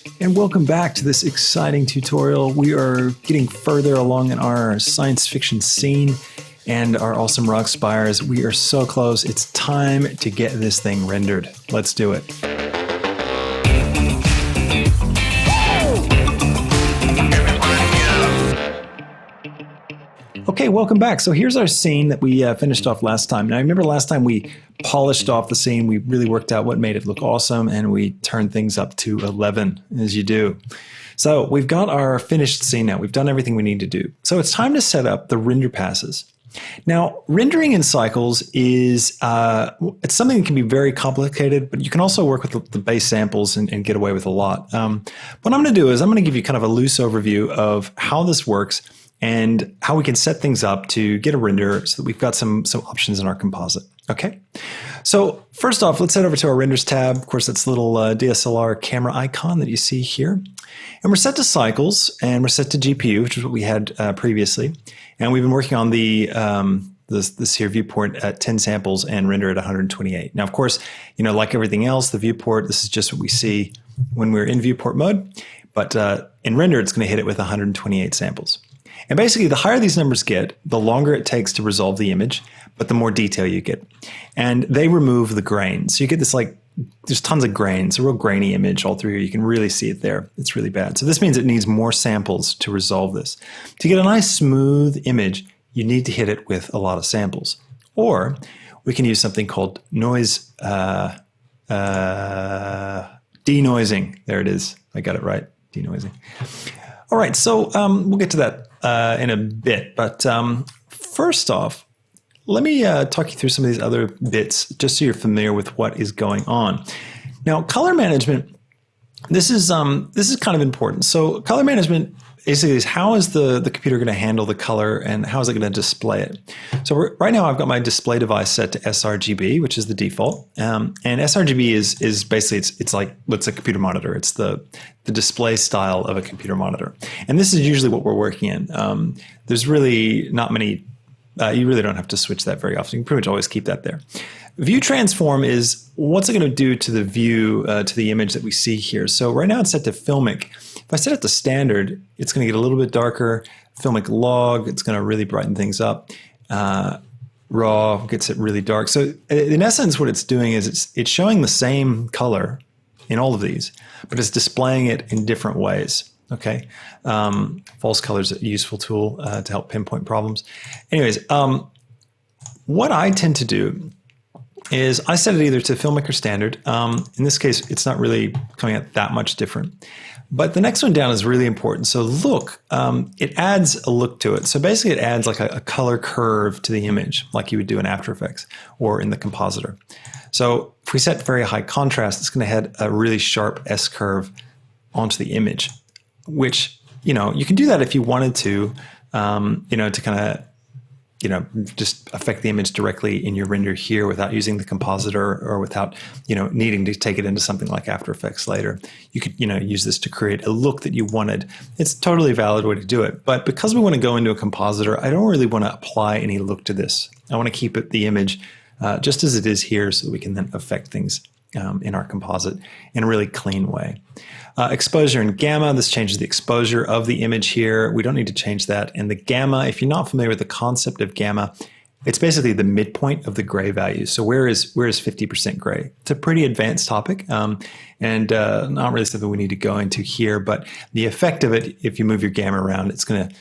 And welcome back to this exciting tutorial. We are getting further along in our science fiction scene and our awesome rock spires. We are so close. It's time to get this thing rendered. Let's do it. Okay, welcome back. So here's our scene that we finished off last time. Now, I remember last time we polished off the scene. We really worked out what made it look awesome, and we turned things up to 11, as you do. So we've got our finished scene now. We've done everything we need to do. So it's time to set up the render passes. Now, rendering in cycles is it's something that can be very complicated, but you can also work with the base samples and get away with a lot. What I'm going to do is I'm going to give you kind of a loose overview of how this works and how we can set things up to get a render so that we've got some options in our composite. Okay, so first off, let's head over to our renders tab. Of course, that's the little DSLR camera icon that you see here. And we're set to cycles and we're set to GPU, which is what we had previously. And we've been working on the this here viewport at 10 samples and render at 128. Now, of course, you know, like everything else, the viewport, this is just what we see when we're in viewport mode. But in render, it's going to hit it with 128 samples. And basically, the higher these numbers get, the longer it takes to resolve the image, but the more detail you get. And they remove the grain. So you get this there's tons of grain. It's a real grainy image all through here. You can really see it there. It's really bad. So this means it needs more samples to resolve this. To get a nice smooth image, you need to hit it with a lot of samples. Or we can use something called denoising. There it is. I got it right. Denoising. All right, so we'll get to that in a bit. But first off, let me talk you through some of these other bits just so you're familiar with what is going on. Now, color management, this is kind of important. So color management basically is how is the computer going to handle the color and how is it going to display it? So right now I've got my display device set to sRGB, which is the default. And sRGB is basically, it's a computer monitor. It's the display style of a computer monitor. And this is usually what we're working in. There's really not many, you really don't have to switch that very often. You can pretty much always keep that there. View transform is what's it going to do to the view, to the image that we see here. So right now it's set to filmic. If I set it to standard, it's going to get a little bit darker. Filmic log, it's going to really brighten things up. Raw gets it really dark. So in essence, what it's doing is it's showing the same color in all of these, but it's displaying it in different ways. Okay, false color is a useful tool to help pinpoint problems. Anyways, what I tend to do is I set it either to filmic or standard. In this case, it's not really coming out that much different. But the next one down is really important. So look, it adds a look to it. So basically it adds like a color curve to the image, like you would do in After Effects or in the Compositor. So if we set very high contrast, it's going to head a really sharp S curve onto the image, which, you know, you can do that if you wanted to, to kind of, just affect the image directly in your render here without using the Compositor or without, needing to take it into something like After Effects later. You could, use this to create a look that you wanted. It's a totally valid way to do it. But because we want to go into a Compositor, I don't really want to apply any look to this. I want to keep it the image just as it is here so that we can then affect things in our composite in a really clean way. Exposure and gamma, this changes the exposure of the image here. We don't need to change that. And the gamma, if you're not familiar with the concept of gamma, it's basically the midpoint of the gray value. So where is 50% gray? It's a pretty advanced topic and not really something we need to go into here, but the effect of it, if you move your gamma around, it's going to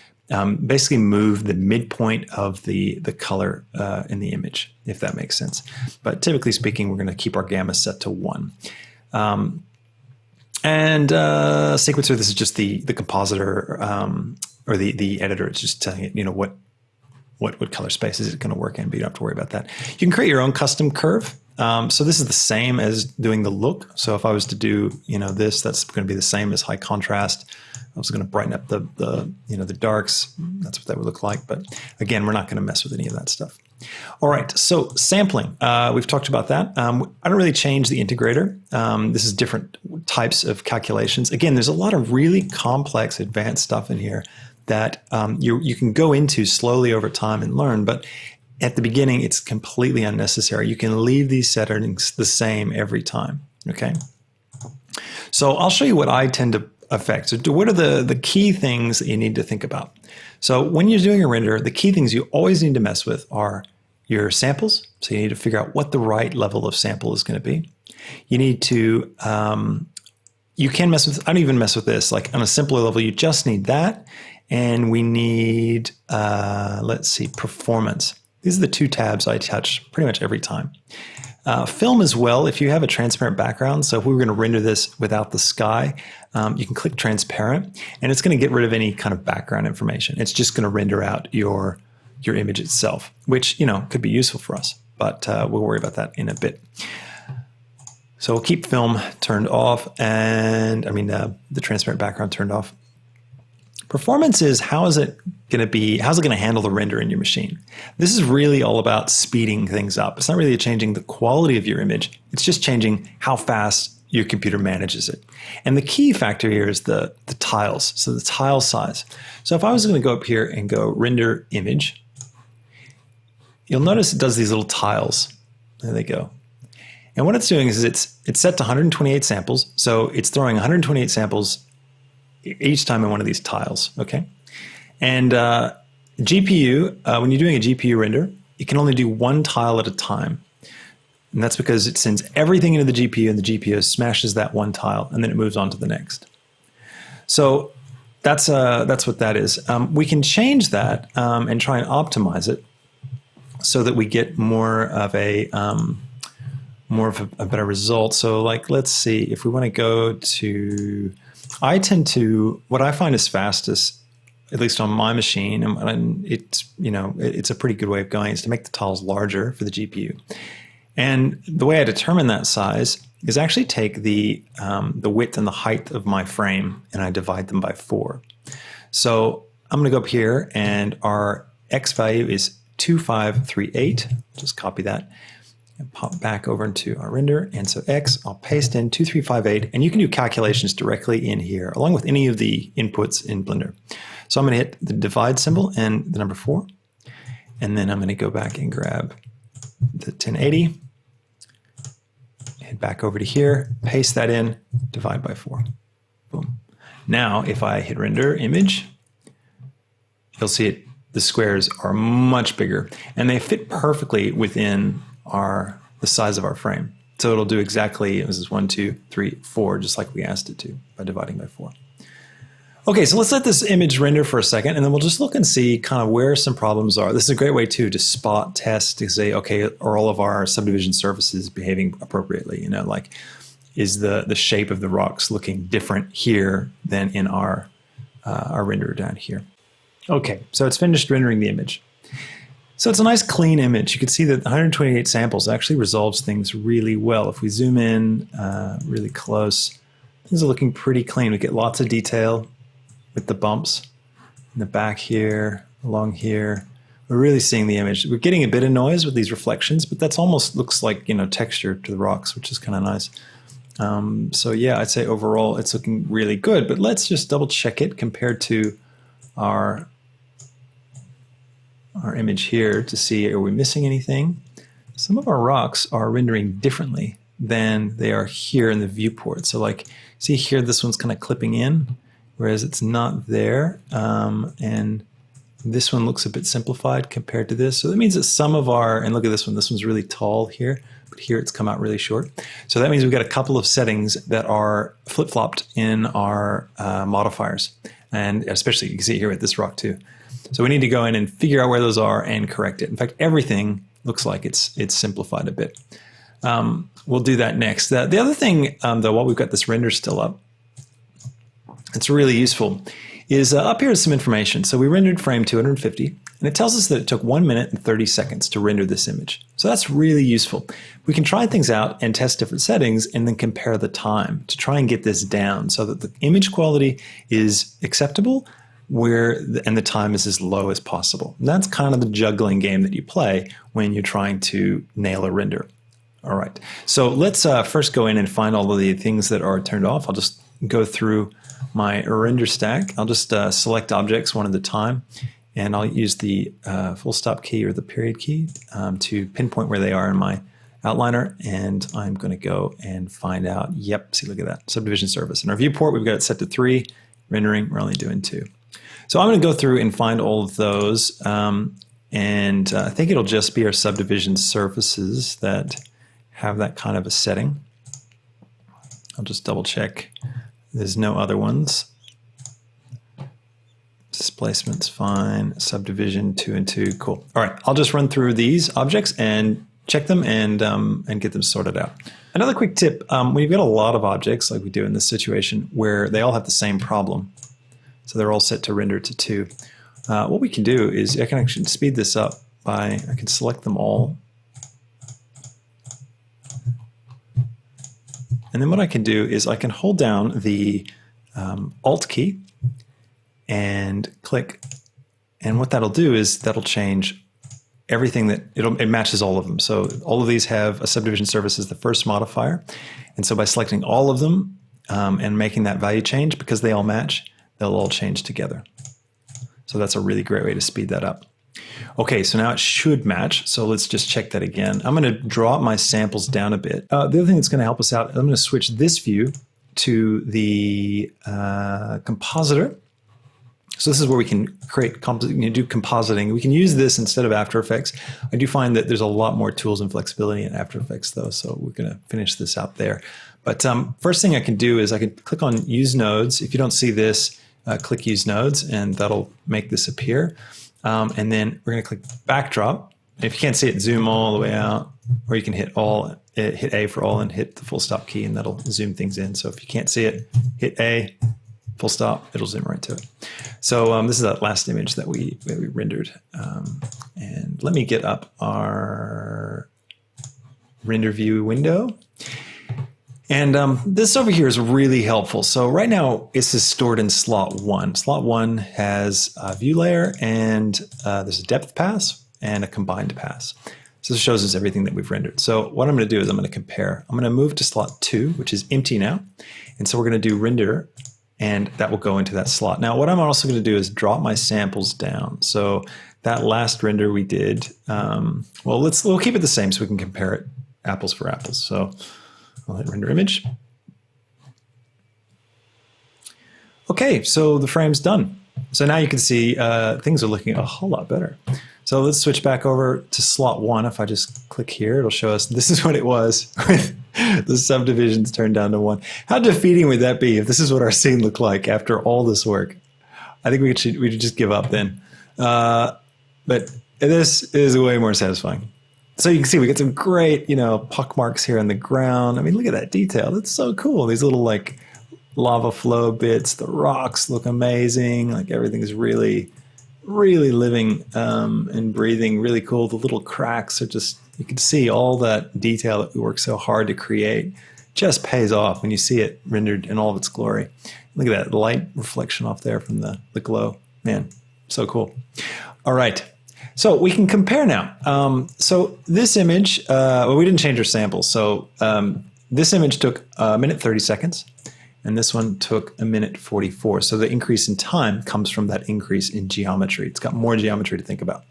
basically move the midpoint of the color in the image, if that makes sense. But typically speaking, we're going to keep our gamma set to 1. And sequencer, this is just the compositor or the editor. It's just telling it, what color space is it going to work in, but you don't have to worry about that. You can create your own custom curve. So this is the same as doing the look. So if I was to do, this, that's going to be the same as high contrast. I was going to brighten up the darks. That's what that would look like. But again, we're not going to mess with any of that stuff. All right, so sampling. We've talked about that. I don't really change the integrator. This is different types of calculations. Again, there's a lot of really complex, advanced stuff in here that you can go into slowly over time and learn. But at the beginning, it's completely unnecessary. You can leave these settings the same every time. Okay. So I'll show you what I tend to affect. So what are the key things that you need to think about? So when you're doing a render, the key things you always need to mess with are your samples. So you need to figure out what the right level of sample is going to be. You need to, you can mess with, I don't even mess with this, like on a simpler level, you just need that. And we need, let's see, performance. These are the two tabs I touch pretty much every time. Film as well, if you have a transparent background. So if we were going to render this without the sky, you can click transparent and it's going to get rid of any kind of background information. It's just going to render out your image itself, which, could be useful for us, but we'll worry about that in a bit. So we'll keep film turned off and the transparent background turned off. Performance is how's it going to handle the render in your machine? This is really all about speeding things up. It's not really changing the quality of your image. It's just changing how fast your computer manages it. And the key factor here is the tiles. So the tile size. So if I was going to go up here and go render image, you'll notice it does these little tiles. There they go. And what it's doing is it's set to 128 samples. So it's throwing 128 samples each time in one of these tiles, okay? And GPU, when you're doing a GPU render, it can only do one tile at a time. And that's because it sends everything into the GPU and the GPU smashes that one tile and then it moves on to the next. So that's what that is. We can change that and try and optimize it so that we get more of a better result. So like, let's see, if we want to go to, what I find is fastest, at least on my machine, and it's a pretty good way of going, is to make the tiles larger for the GPU. And the way I determine that size is actually take the width and the height of my frame and I divide them by 4. So I'm going to go up here and our X value is 2538. Just copy that and pop back over into our render. And so X, I'll paste in 2358, and you can do calculations directly in here, along with any of the inputs in Blender. So I'm going to hit the divide symbol and the number 4, and then I'm going to go back and grab the 1080, head back over to here, paste that in, divide by 4. Boom. Now, if I hit render image, you'll see it. The squares are much bigger, and they fit perfectly within the size of our frame. So it'll do exactly, this is 1, 2, 3, 4, just like we asked it to by dividing by 4. Okay, so let's let this image render for a second, and then we'll just look and see kind of where some problems are. This is a great way too to spot test, to say, okay, are all of our subdivision surfaces behaving appropriately? Like, is the shape of the rocks looking different here than in our renderer down here? Okay, so it's finished rendering the image. So it's a nice clean image. You can see that 128 samples actually resolves things really well. If we zoom in really close, things are looking pretty clean. We get lots of detail with the bumps in the back here, along here. We're really seeing the image. We're getting a bit of noise with these reflections, but that's almost looks like, texture to the rocks, which is kind of nice. So yeah, I'd say overall it's looking really good, but let's just double check it compared to our image here to see, are we missing anything? Some of our rocks are rendering differently than they are here in the viewport. So like, see here, this one's kind of clipping in, whereas it's not there. And this one looks a bit simplified compared to this. So that means that some of and look at this one's really tall here, but here it's come out really short. So that means we've got a couple of settings that are flip-flopped in our modifiers. And especially, you can see here with this rock too. So we need to go in and figure out where those are and correct it. In fact, everything looks like it's simplified a bit. We'll do that next. The other thing, though, while we've got this render still up, it's really useful, is up here is some information. So we rendered frame 250, and it tells us that it took 1 minute and 30 seconds to render this image. So that's really useful. We can try things out and test different settings and then compare the time to try and get this down so that the image quality is acceptable, and the time is as low as possible. And that's kind of the juggling game that you play when you're trying to nail a render. All right, so let's first go in and find all of the things that are turned off. I'll just go through my render stack. I'll just select objects one at a time, and I'll use the full stop key or the period key to pinpoint where they are in my outliner, and I'm going to go and find out. Yep, see, look at that subdivision surface. In our viewport, we've got it set to 3. Rendering, we're only doing 2. So I'm going to go through and find all of those, and I think it'll just be our subdivision surfaces that have that kind of a setting. I'll just double check. There's no other ones. Displacement's fine. Subdivision 2 and 2. Cool. All right. I'll just run through these objects and check them and get them sorted out. Another quick tip: when you've got a lot of objects, like we do in this situation, where they all have the same problem, so they're all set to render to 2. What we can do is I can actually speed this up by I can select them all, and then what I can do is I can hold down the Alt key and click, and what that'll do is that'll change everything that it matches all of them. So all of these have a subdivision surface as the first modifier, and so by selecting all of them and making that value change, because they all match, they'll all change together. So that's a really great way to speed that up. Okay, so now it should match. So let's just check that again. I'm going to draw my samples down a bit. The other thing that's going to help us out, I'm going to switch this view to the Compositor. So this is where we can create, do compositing. We can use this instead of After Effects. I do find that there's a lot more tools and flexibility in After Effects though, so we're going to finish this out there. But first thing I can do is I can click on Use Nodes. If you don't see this, click Use Nodes, and that'll make this appear. And then we're going to click Backdrop. If you can't see it, zoom all the way out, or you can hit A for all and hit the full stop key, and that'll zoom things in. So if you can't see it, hit A, full stop, it'll zoom right to it. So this is that last image that we rendered. And let me get up our render view window. And this over here is really helpful. So right now, this is stored in slot 1. Slot 1 has a view layer, and there's a depth pass and a combined pass. So this shows us everything that we've rendered. So what I'm going to do is I'm going to compare. I'm going to move to slot 2, which is empty now. And so we're going to do render, and that will go into that slot. Now, what I'm also going to do is drop my samples down. So that last render we did, we'll keep it the same so we can compare it apples for apples. So I'll hit render image. Okay, so the frame's done. So now you can see things are looking a whole lot better. So let's switch back over to slot 1. If I just click here, it'll show us this is what it was with the subdivisions turned down to 1. How defeating would that be if this is what our scene looked like after all this work? I think we should just give up then. But this is way more satisfying. So you can see we get some great, pock marks here on the ground. I mean, look at that detail. That's so cool. These little like lava flow bits, the rocks look amazing. Like everything is really, really living and breathing, really cool. The little cracks are just, you can see all that detail that we worked so hard to create just pays off when you see it rendered in all of its glory. Look at that light reflection off there from the glow. Man, so cool. All right. So we can compare now. So this image, we didn't change our samples. So this image took 1 minute 30 seconds, and this one took 1 minute 44. So the increase in time comes from that increase in geometry. It's got more geometry to think about.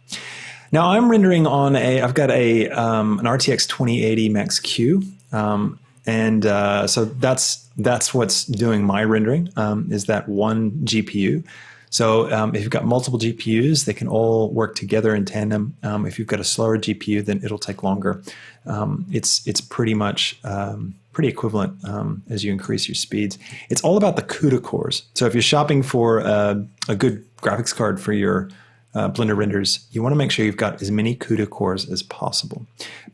Now I'm rendering on I've got an RTX 2080 Max Q, so that's what's doing my rendering, is that one GPU. So if you've got multiple GPUs, they can all work together in tandem. If you've got a slower GPU, then it'll take longer. It's pretty much pretty equivalent as you increase your speeds. It's all about the CUDA cores. So if you're shopping for a good graphics card for your Blender renders, you want to make sure you've got as many CUDA cores as possible.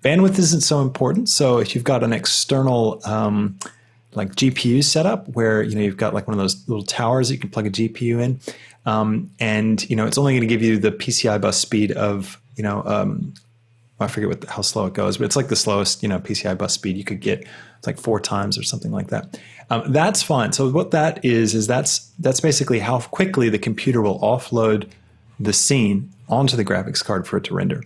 Bandwidth isn't so important. So if you've got an external like GPU setup where you've got like one of those little towers that you can plug a GPU in, and it's only going to give you the PCI bus speed of I forget how slow it goes, but it's like the slowest PCI bus speed you could get. It's like 4 times or something like that. That's fine. So what that is that's basically how quickly the computer will offload the scene onto the graphics card for it to render.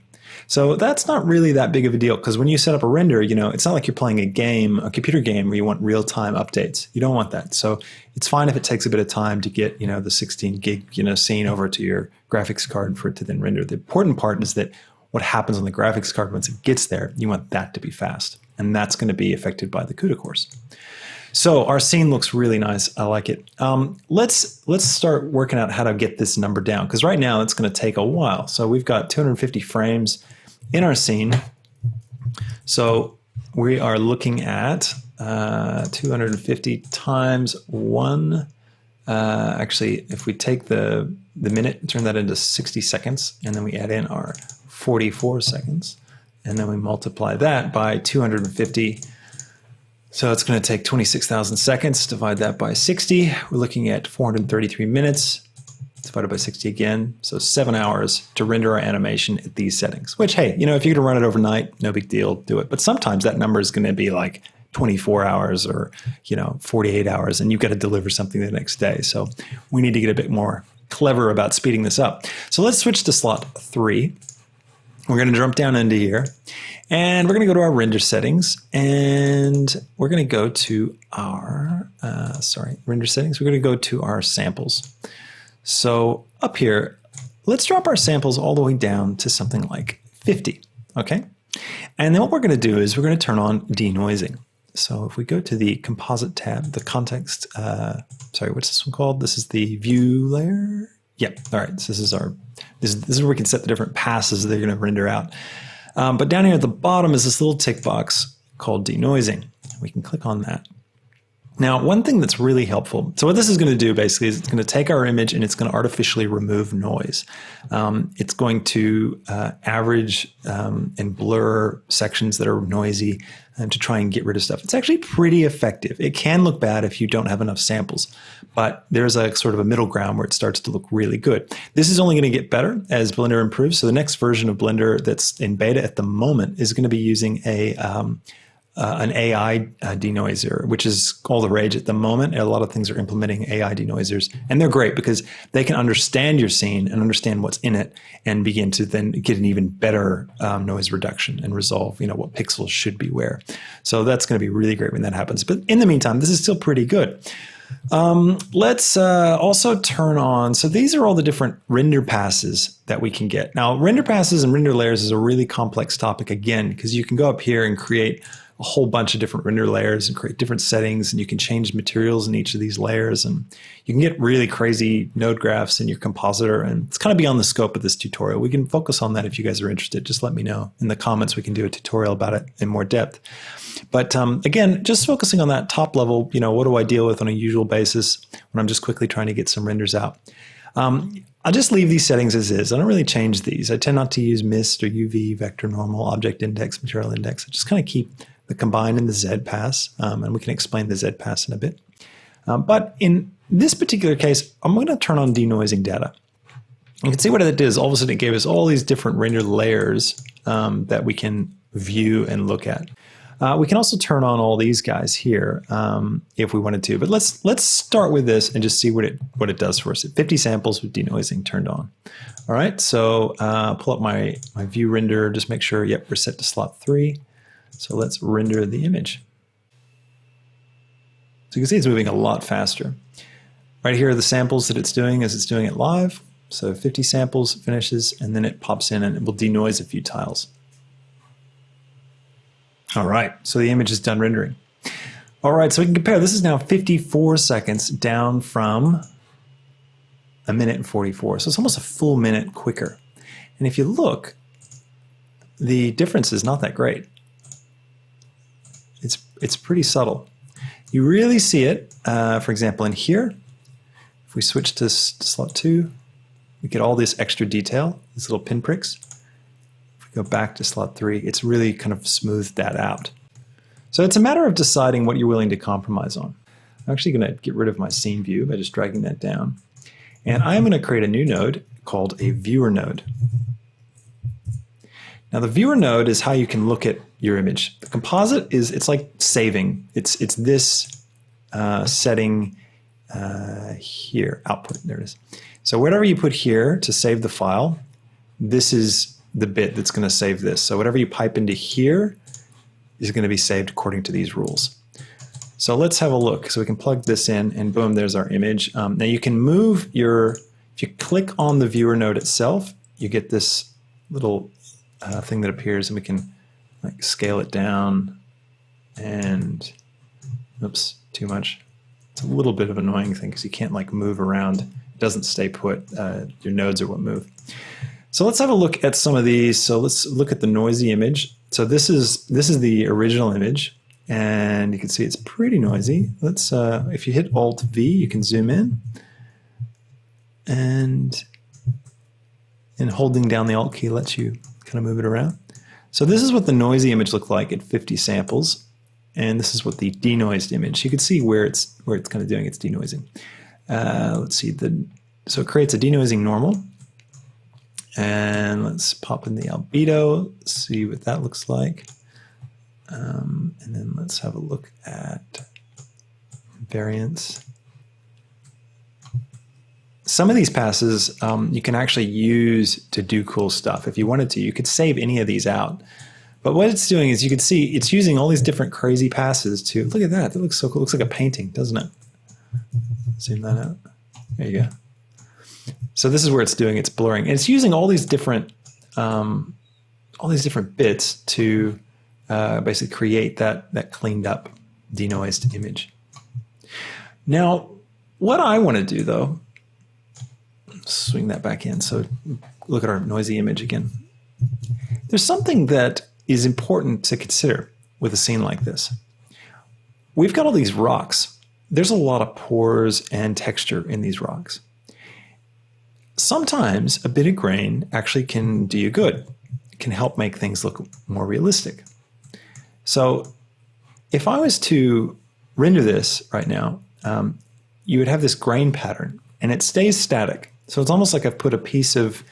So that's not really that big of a deal, because when you set up a render, it's not like you're playing a computer game where you want real-time updates. You don't want that. So it's fine if it takes a bit of time to get, the 16 gig, scene over to your graphics card for it to then render. The important part is that what happens on the graphics card once it gets there. You want that to be fast. And that's going to be affected by the CUDA course. So our scene looks really nice. I like it. Let's start working out how to get this number down, because right now it's going to take a while. So we've got 250 frames in our scene. So we are looking at 250 times 1. Actually, if we take the minute and turn that into 60 seconds, and then we add in our 44 seconds, and then we multiply that by 250. So it's going to take 26,000 seconds, divide that by 60. We're looking at 433 minutes, divided by 60 again. So 7 hours to render our animation at these settings, which, hey, you know, if you're going to run it overnight, no big deal, do it. But sometimes that number is going to be like 24 hours or, you know, 48 hours, and you've got to deliver something the next day. So we need to get a bit more clever about speeding this up. So let's switch to slot 3. We're going to jump down into here, and we're going to go to our render settings, and we're going to go to our, render settings. We're going to go to our samples. So up here, let's drop our samples all the way down to something like 50, okay? And then what we're going to do is we're going to turn on denoising. So if we go to the composite tab, the context, what's this one called? This is the view layer. Yep. All right. So this is where we can set the different passes that they're going to render out. But down here at the bottom is this little tick box called denoising. We can click on that. Now, one thing that's really helpful, so what this is going to do basically is it's going to take our image and it's going to artificially remove noise. It's going to average and blur sections that are noisy to try and get rid of stuff. It's actually pretty effective. It can look bad if you don't have enough samples, but there's a sort of a middle ground where it starts to look really good. This is only going to get better as Blender improves. So the next version of Blender that's in beta at the moment is going to be using an AI denoiser, which is all the rage at the moment. A lot of things are implementing AI denoisers, and they're great because they can understand your scene and understand what's in it and begin to then get an even better noise reduction and resolve, you know, what pixels should be where. So that's going to be really great when that happens. But in the meantime, this is still pretty good. Let's also turn on, so these are all the different render passes that we can get. Now, render passes and render layers is a really complex topic again, because you can go up here and create a whole bunch of different render layers and create different settings, and you can change materials in each of these layers, and you can get really crazy node graphs in your compositor, and it's kind of beyond the scope of this tutorial. We can focus on that if you guys are interested. Just let me know in the comments. We can do a tutorial about it in more depth. But again, just focusing on that top level, you know, what do I deal with on a usual basis when I'm just quickly trying to get some renders out? I'll just leave these settings as is. I don't really change these. I tend not to use mist or UV, vector normal, object index, material index. I just kind of keep the combine and the Z pass, and we can explain the Z pass in a bit. But in this particular case, I'm going to turn on denoising data. You can see what it did is all of a sudden it gave us all these different render layers that we can view and look at. We can also turn on all these guys here if we wanted to, but let's start with this and just see what it does for us. 50 samples with denoising turned on. All right, so pull up my view render, just make sure, yep, we're set to slot 3. So let's render the image. So you can see it's moving a lot faster. Right here are the samples that it's doing as it's doing it live. So 50 samples finishes, and then it pops in and it will denoise a few tiles. All right, so the image is done rendering. All right, so we can compare. This is now 54 seconds down from 1 minute and 44. So it's almost a full minute quicker. And if you look, the difference is not that great. It's pretty subtle. You really see it, for example, in here. If we switch to slot 2, we get all this extra detail, these little pinpricks. If we go back to slot 3, it's really kind of smoothed that out. So it's a matter of deciding what you're willing to compromise on. I'm actually going to get rid of my scene view by just dragging that down. And I'm going to create a new node called a viewer node. Now the viewer node is how you can look at your image. The composite it's like saving. It's this setting here, output, there it is. So whatever you put here to save the file, this is the bit that's going to save this. So whatever you pipe into here is going to be saved according to these rules. So let's have a look. So we can plug this in and boom, there's our image. Now you can move if you click on the viewer node itself, you get this little thing that appears, and we can like scale it down. And oops, too much. It's a little bit of an annoying thing because you can't like move around. It doesn't stay put. Your nodes are what move. So let's have a look at some of these. So let's look at the noisy image. So this is the original image, and you can see it's pretty noisy. Let's if you hit Alt V, you can zoom in, and holding down the Alt key lets you kind of move it around. So this is what the noisy image looked like at 50 samples, and this is what the denoised image. You can see where it's kind of doing its denoising. Let's see, so it creates a denoising normal. And let's pop in the albedo, see what that looks like. And then let's have a look at variance. Some of these passes you can actually use to do cool stuff. If you wanted to, you could save any of these out. But what it's doing is you can see it's using all these different crazy passes to, look at that, that looks so cool. It looks like a painting, doesn't it? Zoom that out. There you go. So this is where it's doing its blurring, and it's using all these different bits to basically create that cleaned up, denoised image. Now, what I want to do though, swing that back in. So look at our noisy image again. There's something that is important to consider with a scene like this. We've got all these rocks. There's a lot of pores and texture in these rocks. Sometimes a bit of grain actually can do you good. It can help make things look more realistic. So if I was to render this right now, you would have this grain pattern, and it stays static. So it's almost like I've put a piece of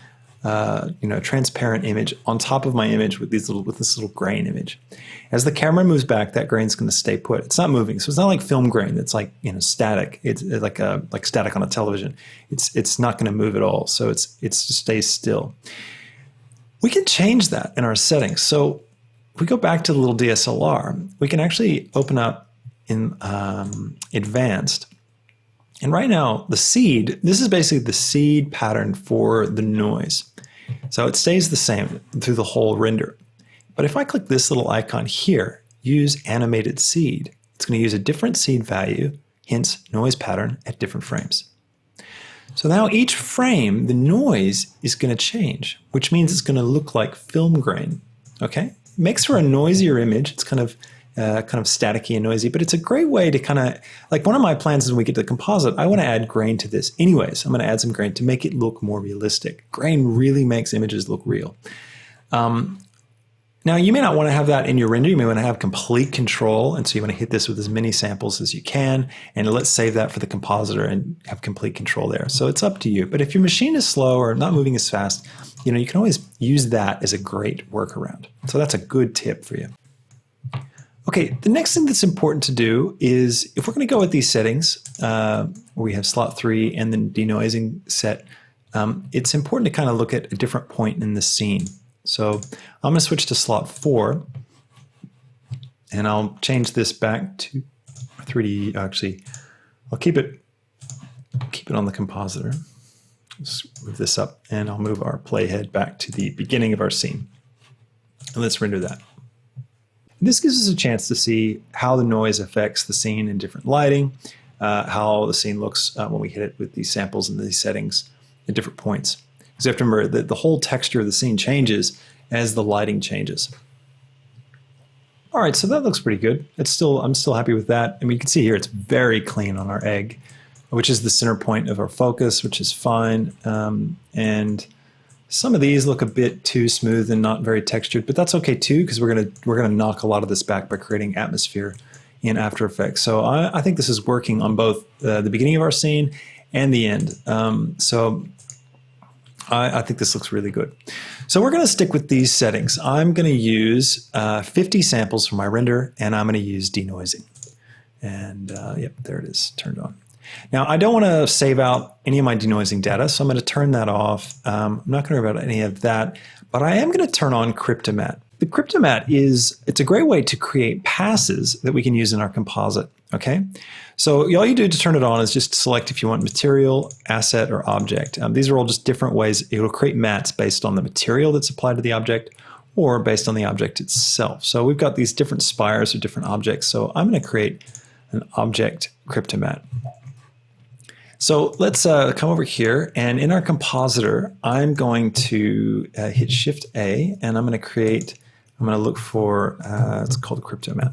transparent image on top of my image with this little grain image. As the camera moves back, that grain's going to stay put. It's not moving, so it's not like film grain that's like static. It's like static on a television. It's not going to move at all. So it just stays still. We can change that in our settings. So if we go back to the little DSLR, we can actually open up in advanced. And right now, the seed, this is basically the seed pattern for the noise. So it stays the same through the whole render. But if I click this little icon here, use animated seed, it's going to use a different seed value, hence noise pattern at different frames. So now each frame, the noise is going to change, which means it's going to look like film grain. Okay? It makes for a noisier image. It's kind of staticky and noisy, but it's a great way to kind of, like one of my plans is when we get to the composite, I want to add grain to this. Anyways, I'm going to add some grain to make it look more realistic. Grain really makes images look real. Now, you may not want to have that in your render. You may want to have complete control, and so you want to hit this with as many samples as you can, and let's save that for the compositor and have complete control there. So it's up to you. But if your machine is slow or not moving as fast, you can always use that as a great workaround. So that's a good tip for you. Okay, the next thing that's important to do is if we're going to go with these settings, where we have slot 3 and then denoising set, it's important to kind of look at a different point in the scene. So I'm going to switch to slot 4, and I'll change this back to 3D. Actually, I'll keep it on the compositor. Let's move this up, and I'll move our playhead back to the beginning of our scene. And let's render that. This gives us a chance to see how the noise affects the scene in different lighting, how the scene looks when we hit it with these samples and these settings at different points. Because you have to remember that the whole texture of the scene changes as the lighting changes. All right, so that looks pretty good. I'm still happy with that. I mean, you can see here it's very clean on our egg, which is the center point of our focus, which is fine. And some of these look a bit too smooth and not very textured, but that's okay too, because we're gonna knock a lot of this back by creating atmosphere in After Effects. So I think this is working on both the beginning of our scene and the end. So I think this looks really good. So we're going to stick with these settings. I'm going to use 50 samples for my render, and I'm going to use denoising. And yep, there it is, turned on. Now, I don't want to save out any of my denoising data, so I'm going to turn that off. I'm not going to worry about any of that, but I am going to turn on Cryptomatt. The Cryptomatt it's a great way to create passes that we can use in our composite, okay? So all you do to turn it on is just select if you want material, asset, or object. These are all just different ways. It will create mats based on the material that's applied to the object or based on the object itself. So we've got these different spires or different objects. So I'm going to create an object Cryptomatt. So let's come over here, and in our compositor, I'm going to hit Shift A, and I'm going to look for, it's called a Cryptomatt.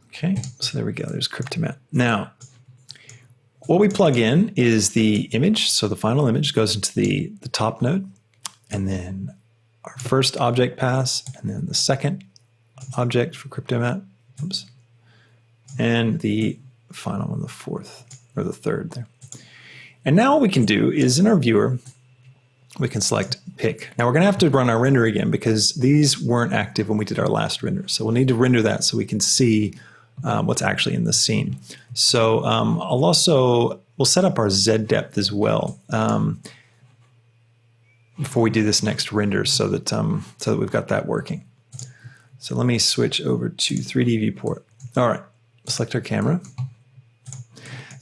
Okay, so there we go, there's Cryptomatt. Now, what we plug in is the image. So the final image goes into the top node, and then our first object pass, and then the second object for Cryptomatt, oops, and the final one, the fourth, or the third there. And now what we can do is in our viewer, we can select pick. Now we're going to have to run our render again because these weren't active when we did our last render. So we'll need to render that so we can see what's actually in the scene. So we'll set up our Z depth as well before we do this next render so that we've got that working. So let me switch over to 3D viewport. All right, select our camera.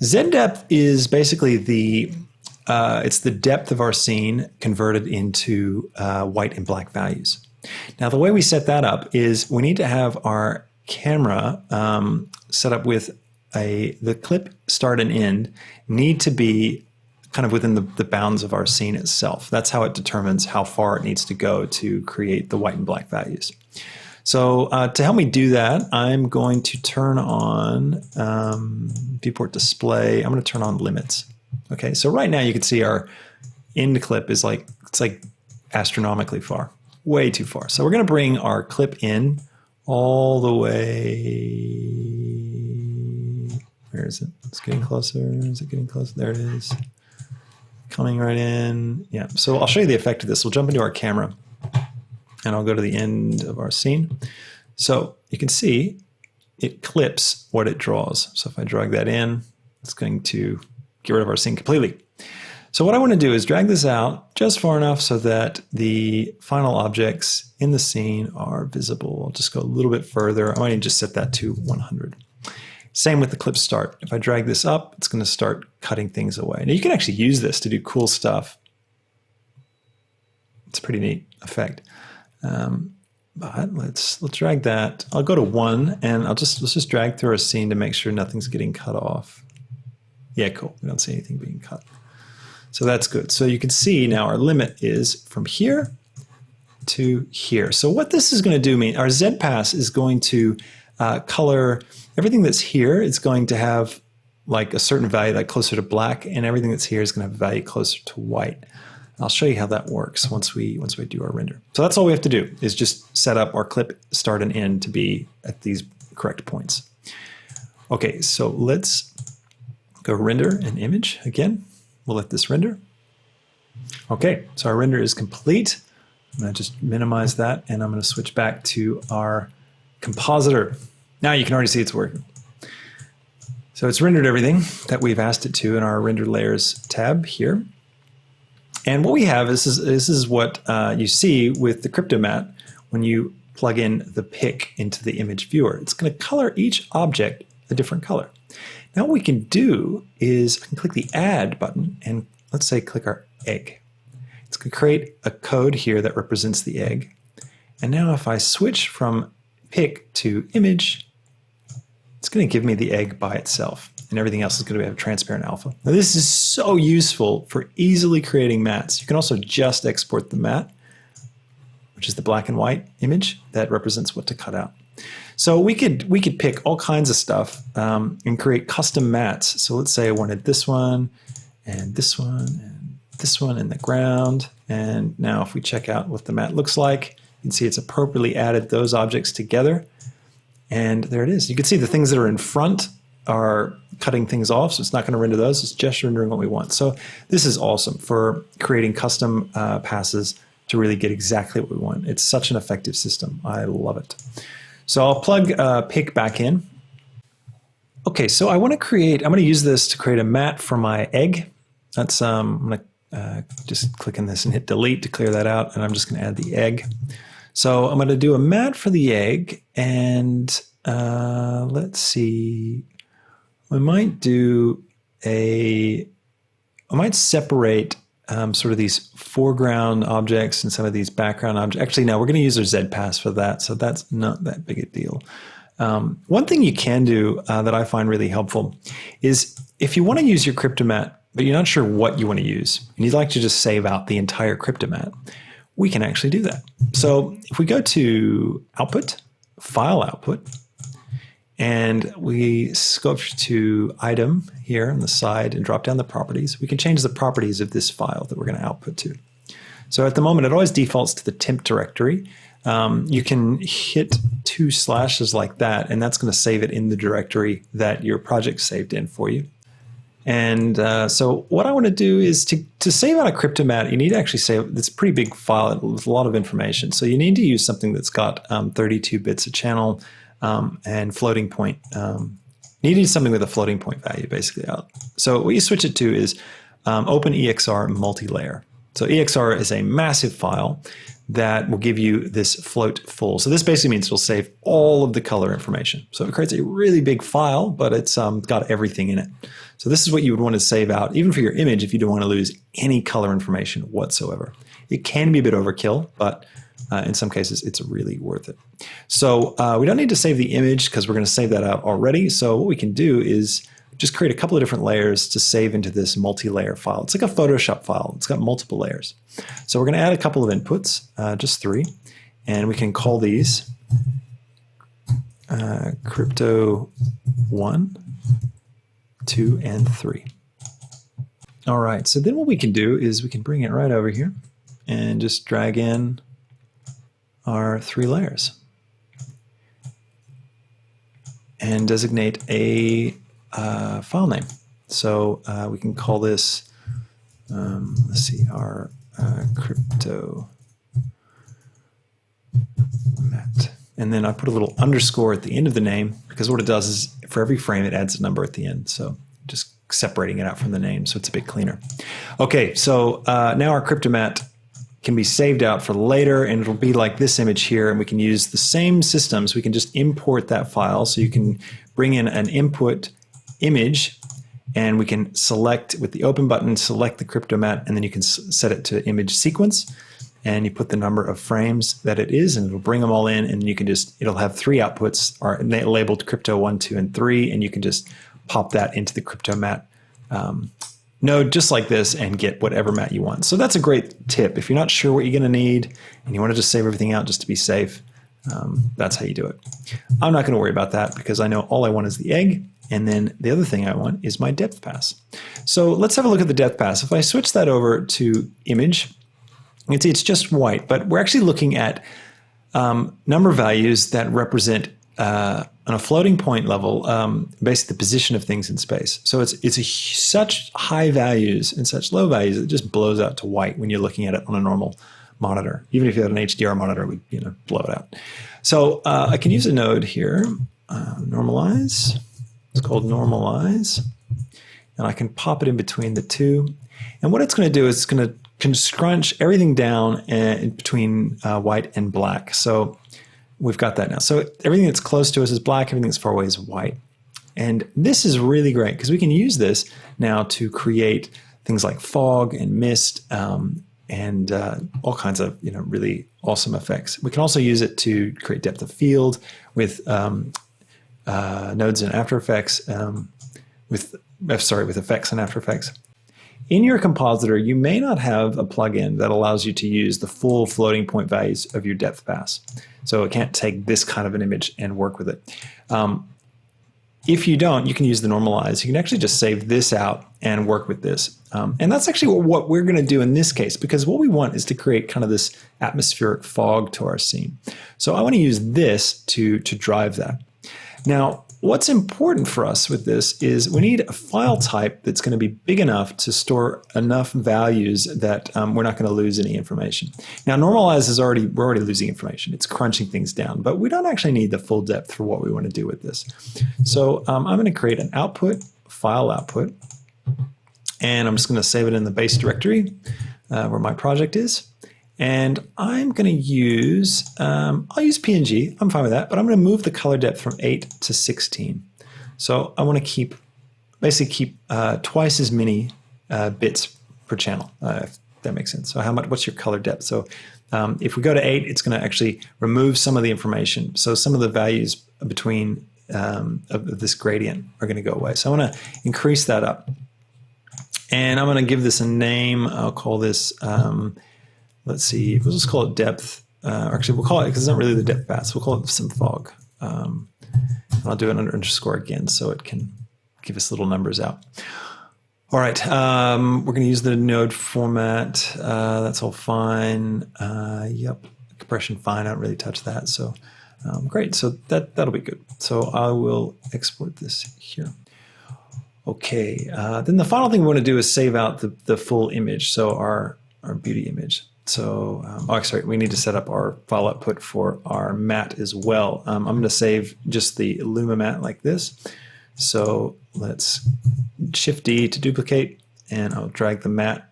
Z depth is basically it's the depth of our scene converted into white and black values. Now, the way we set that up is we need to have our camera set up with the clip start and end need to be kind of within the bounds of our scene itself. That's how it determines how far it needs to go to create the white and black values. So to help me do that, I'm going to turn on viewport display. I'm going to turn on limits. Okay, so right now you can see our end clip is it's like astronomically far, way too far. So we're going to bring our clip in all the way. Where is it? It's getting closer. Is it getting closer? There it is. Coming right in. Yeah, so I'll show you the effect of this. We'll jump into our camera, and I'll go to the end of our scene. So you can see it clips what it draws. So if I drag that in, it's going to get rid of our scene completely. So what I want to do is drag this out just far enough so that the final objects in the scene are visible. I'll just go a little bit further. I might even just set that to 100. Same with the clip start. If I drag this up, it's going to start cutting things away. Now you can actually use this to do cool stuff. It's a pretty neat effect. But let's drag that. I'll go to 1, and let's just drag through our scene to make sure nothing's getting cut off. Yeah, cool. We don't see anything being cut. So that's good. So you can see now our limit is from here to here. So what this is going to do mean our Z pass is going to color everything that's here. It's going to have like a certain value, like closer to black, and everything that's here is going to have a value closer to white. I'll show you how that works once we do our render. So that's all we have to do is just set up our clip start and end to be at these correct points. Okay, so let's go render an image again. We'll let this render. Okay, so our render is complete. I'm going to just minimize that, and I'm going to switch back to our compositor. Now you can already see it's working. So it's rendered everything that we've asked it to in our render layers tab here. And what we have is this is what you see with the Cryptomatt when you plug in the pick into the image viewer. It's going to color each object a different color. Now what we can do is I can click the add button and let's say click our egg. It's going to create a code here that represents the egg. And now if I switch from pick to image, it's going to give me the egg by itself. And everything else is going to have transparent alpha. Now this is so useful for easily creating mats. You can also just export the mat, which is the black and white image that represents what to cut out. So we could pick all kinds of stuff and create custom mats. So let's say I wanted this one and this one and this one in the ground. And now if we check out what the mat looks like, you can see it's appropriately added those objects together. And there it is. You can see the things that are in front are cutting things off, so it's not going to render those. It's just rendering what we want. So this is awesome for creating custom passes to really get exactly what we want. It's such an effective system. I love it. So I'll plug pick back in. Okay, so I'm going to use this to create a mat for my egg. That's I'm going to just click on this and hit delete to clear that out, and I'm just going to add the egg. So I'm going to do a mat for the egg, and let's see. I might separate sort of these foreground objects and some of these background objects. Actually, no, we're going to use our ZPass for that, so that's not that big a deal. One thing you can do that I find really helpful is if you want to use your Cryptomatt, but you're not sure what you want to use, and you'd like to just save out the entire Cryptomatt, we can actually do that. So if we go to Output, File Output, and we go to Item here on the side and drop down the properties, we can change the properties of this file that we're going to output to. So at the moment, it always defaults to the temp directory. You can hit 2 slashes like that, and that's going to save it in the directory that your project saved in for you. And so what I want to do is to save out a Cryptomatt, you need to actually save, it's a pretty big file with a lot of information. So you need to use something that's got 32 bits a channel and floating point. You need to use something with a floating point value basically out. So what you switch it to is OpenEXR multi-layer. So EXR is a massive file that will give you this float full. So this basically means it'll save all of the color information. So it creates a really big file, but it's got everything in it. So this is what you would want to save out, even for your image, if you don't want to lose any color information whatsoever. It can be a bit overkill, but in some cases, it's really worth it. So we don't need to save the image because we're going to save that out already. So what we can do is just create a couple of different layers to save into this multi-layer file. It's like a Photoshop file. It's got multiple layers. So we're going to add a couple of inputs, just 3, and we can call these Crypto 1, 2, and 3. All right, so then what we can do is we can bring it right over here and just drag in our 3 layers and designate a file name. So we can call this, let's see, our Cryptomatts. And then I put a little underscore at the end of the name because what it does is for every frame it adds a number at the end. So just separating it out from the name so it's a bit cleaner. Okay, so now our Cryptomatt can be saved out for later, and it'll be like this image here, and we can use the same systems. We can just import that file. So you can bring in an input image, and we can select with the open button, select the Cryptomatt, and then you can set it to image sequence, and you put the number of frames that it is, and it'll bring them all in, and you can just, it'll have 3 outputs are labeled Crypto 1, 2, and 3, and you can just pop that into the Cryptomatt node just like this and get whatever mat you want. So that's a great tip. If you're not sure what you're going to need and you want to just save everything out just to be safe, that's how you do it. I'm not going to worry about that because I know all I want is the egg. And then the other thing I want is my depth pass. So let's have a look at the depth pass. If I switch that over to image, you can see it's just white, but we're actually looking at number values that represent on a floating point level, basically the position of things in space. So it's such high values and such low values, it just blows out to white when you're looking at it on a normal monitor. Even if you had an HDR monitor, it would blow it out. So I can use a node here, normalize. It's called normalize, and I can pop it in between the two. And what it's going to do is it's going to scrunch everything down in between white and black. So we've got that now. So everything that's close to us is black, everything that's far away is white. And this is really great because we can use this now to create things like fog and mist and all kinds of really awesome effects. We can also use it to create depth of field with nodes in After Effects, with effects in After Effects. In your Compositor, you may not have a plugin that allows you to use the full floating point values of your depth pass. So it can't take this kind of an image and work with it. If you don't, you can use the normalize. You can actually just save this out and work with this. And that's actually what we're going to do in this case, because what we want is to create kind of this atmospheric fog to our scene. So I want to use this to drive that. Now, what's important for us with this is we need a file type that's going to be big enough to store enough values that we're not going to lose any information. Now, normalize is we're already losing information. It's crunching things down, but we don't actually need the full depth for what we want to do with this. So I'm going to create an output, file output, and I'm just going to save it in the base directory where my project is. And I'm going to use, I'll use PNG. I'm fine with that, but I'm going to move the color depth from 8 to 16. So I want to basically keep twice as many bits per channel, if that makes sense. So what's your color depth? So if we go to 8, it's going to actually remove some of the information. So some of the values between of this gradient are going to go away. So I want to increase that up. And I'm going to give this a name. I'll call this, let's see, we'll just call it depth. Actually, we'll call it, because it's not really the depth path, so we'll call it some fog. I'll do it under underscore again so it can give us little numbers out. All right, we're going to use the node format. That's all fine. Yep, compression fine. I don't really touch that. So great. So that'll be good. So I will export this here. Okay. Then the final thing we want to do is save out the full image. So our beauty image. So, sorry, we need to set up our file output for our matte as well. I'm going to save just the Luma matte like this. So let's Shift D to duplicate, and I'll drag the matte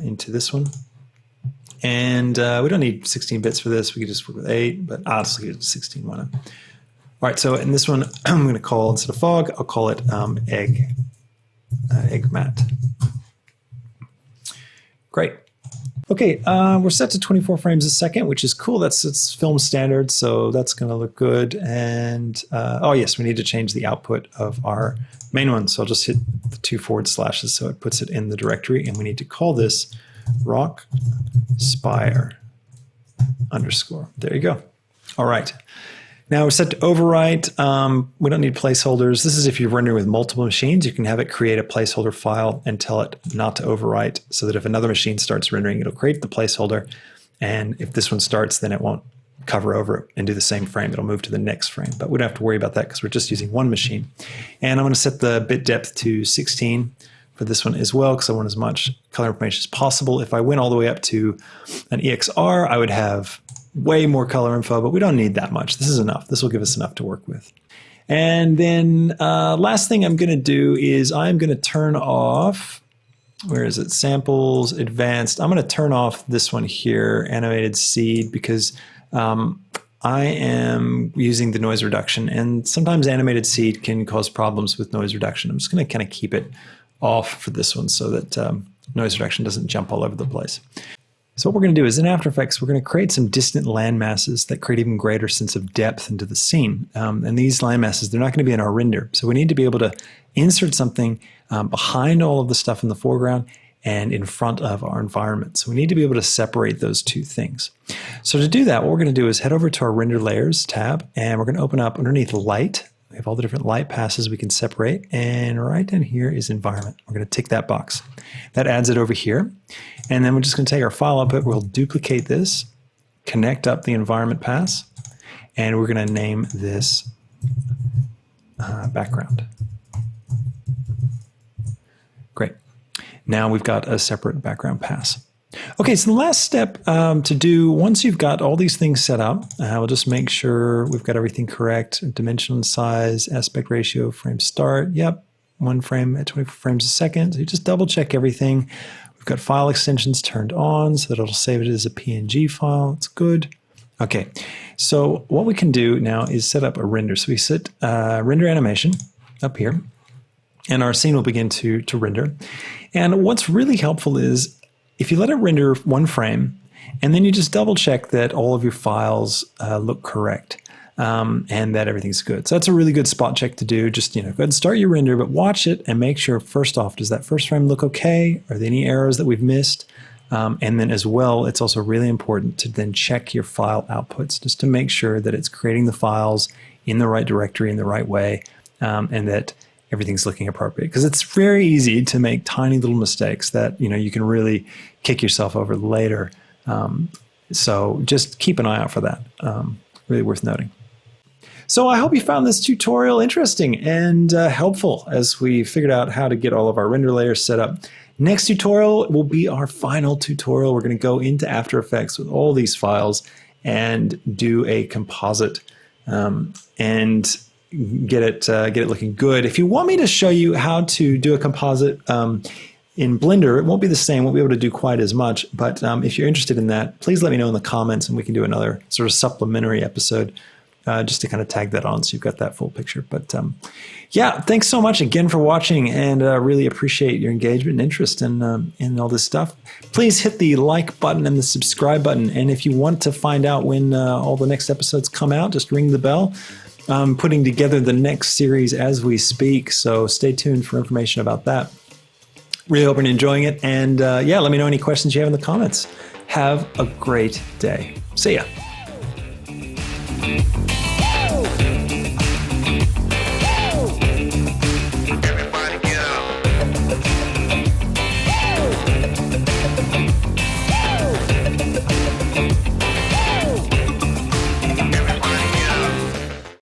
into this one. And we don't need 16 bits for this. We could just work with 8, but I'll just leave it 16. Why not? All right, so in this one, I'm going to call, instead of fog, I'll call it egg matte. Great. Okay, we're set to 24 frames a second, which is cool. It's film standard, so that's going to look good. And oh yes, we need to change the output of our main one. So I'll just hit the 2 forward slashes so it puts it in the directory, and we need to call this rock spire underscore. There you go. All right. Now we're set to overwrite. We don't need placeholders. This is if you're rendering with multiple machines, you can have it create a placeholder file and tell it not to overwrite, so that if another machine starts rendering, it'll create the placeholder. And if this one starts, then it won't cover over it and do the same frame. It'll move to the next frame, but we don't have to worry about that because we're just using one machine. And I'm going to set the bit depth to 16 for this one as well, because I want as much color information as possible. If I went all the way up to an EXR, I would have way more color info, but we don't need that much. This is enough. This will give us enough to work with. And then last thing I'm going to do is I'm going to turn off, where is it? Samples, advanced. I'm going to turn off this one here, animated seed, because I am using the noise reduction, and sometimes animated seed can cause problems with noise reduction. I'm just going to kind of keep it off for this one so that noise reduction doesn't jump all over the place. So what we're going to do is in After Effects, we're going to create some distant land masses that create even greater sense of depth into the scene. And these land masses, they're not going to be in our render. So we need to be able to insert something behind all of the stuff in the foreground and in front of our environment. So we need to be able to separate those two things. So to do that, what we're going to do is head over to our Render Layers tab, and we're going to open up underneath Light. We have all the different light passes we can separate, and right down here is Environment. We're going to tick that box. That adds it over here, and then we're just going to take our file output, we'll duplicate this, connect up the environment pass, and we're going to name this background. Great. Now we've got a separate background pass. Okay, so the last step to do, once you've got all these things set up, we'll just make sure we've got everything correct. Dimension and size, aspect ratio, frame start. Yep, 1 frame at 24 frames a second. So you just double check everything. We've got file extensions turned on so that it'll save it as a PNG file. It's good. Okay, so what we can do now is set up a render. So we set render animation up here, and our scene will begin to render. And what's really helpful is if you let it render 1 frame, and then you just double check that all of your files look correct and that everything's good. So that's a really good spot check to do. Just go ahead and start your render, but watch it and make sure, first off, does that first frame look okay? Are there any errors that we've missed? And then as well, it's also really important to then check your file outputs just to make sure that it's creating the files in the right directory in the right way, and that everything's looking appropriate, because it's very easy to make tiny little mistakes that you can really kick yourself over later. So just keep an eye out for that. Really worth noting. So I hope you found this tutorial interesting and helpful as we figured out how to get all of our render layers set up. Next tutorial will be our final tutorial. We're going to go into After Effects with all these files and do a composite and get it looking good. If you want me to show you how to do a composite in Blender, it won't be the same, won't be able to do quite as much, but if you're interested in that, please let me know in the comments and we can do another sort of supplementary episode just to kind of tag that on so you've got that full picture. But yeah, thanks so much again for watching, and really appreciate your engagement and interest in all this stuff. Please hit the like button and the subscribe button. And if you want to find out when all the next episodes come out, just ring the bell. I'm putting together the next series as we speak, so stay tuned for information about that. Really hope you're enjoying it. And yeah, let me know any questions you have in the comments. Have a great day. See ya.